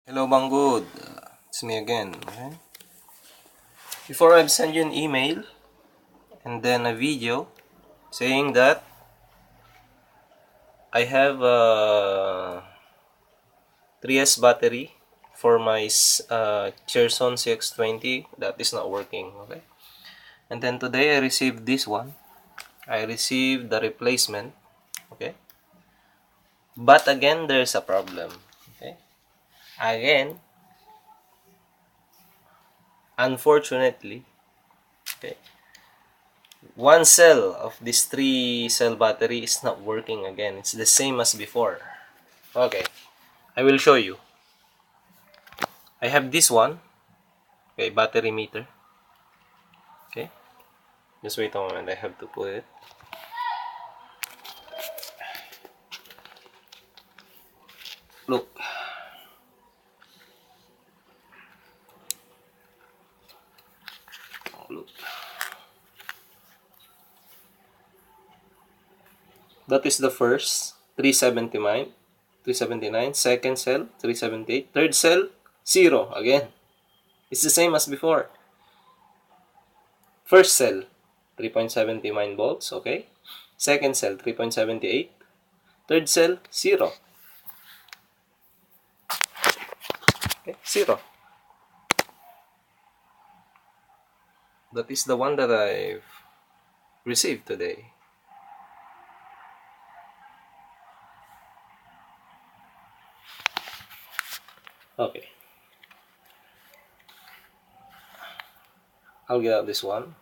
Hello, Banggood. It's me again. Okay? Before I've sent you an email and then a video saying that I have a 3S battery for my Cherson CX20 that is not working. Okay, and then today I received this one. I received the replacement. Okay, but again there's a problem. Okay, again, unfortunately. Okay. One cell of this 3-cell battery is not working again. It's the same as before. Okay, I will show you. I have this one. Okay, battery meter. Okay, just wait a moment. I have to put it. Look. Look. That is the first 379. 379. Second cell 378. Third cell 0 again. It's the same as before. First cell 3.79 volts. Okay. Second cell 3.78. Third cell 0. Okay, 0. That is the one that I've received today. Okay. I'll get out this one.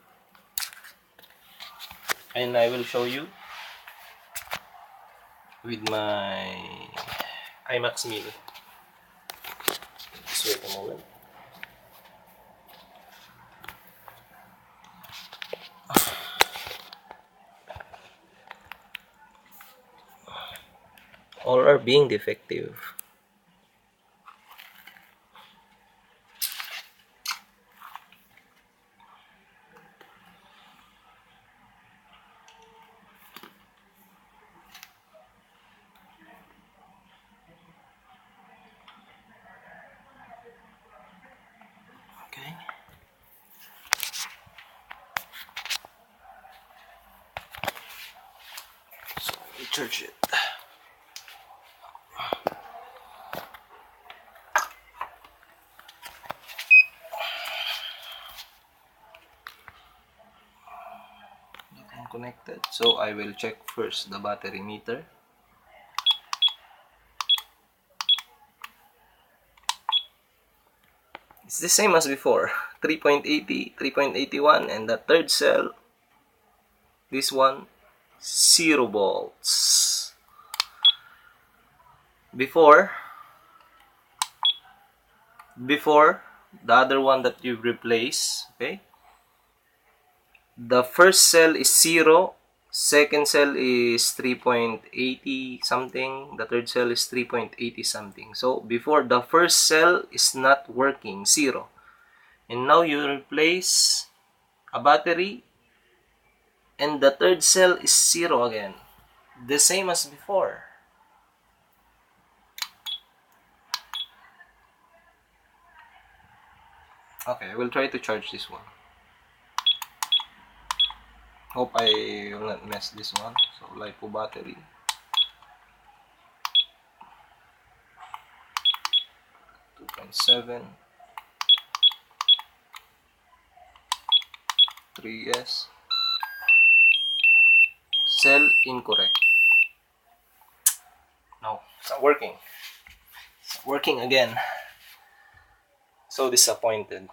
And I will show you with my IMAX Mini. Just wait a moment. All are being defective. Okay. So let me charge it. Not connected. So I will check first the battery meter. It's the same as before. 3.80, 3.81, and the third cell, this one, 0 volts. Before the other one that you replace, okay, the first cell is 0, second cell is 3.80 something, the third cell is 3.80 something. So before, the first cell is not working, 0, and now you replace a battery and the third cell is 0 again, the same as before. Okay, I will try to charge this one. Hope I will not mess this one. So LiPo battery. .7 3S. Cell incorrect. No, it's not working. It's not working again. So disappointed.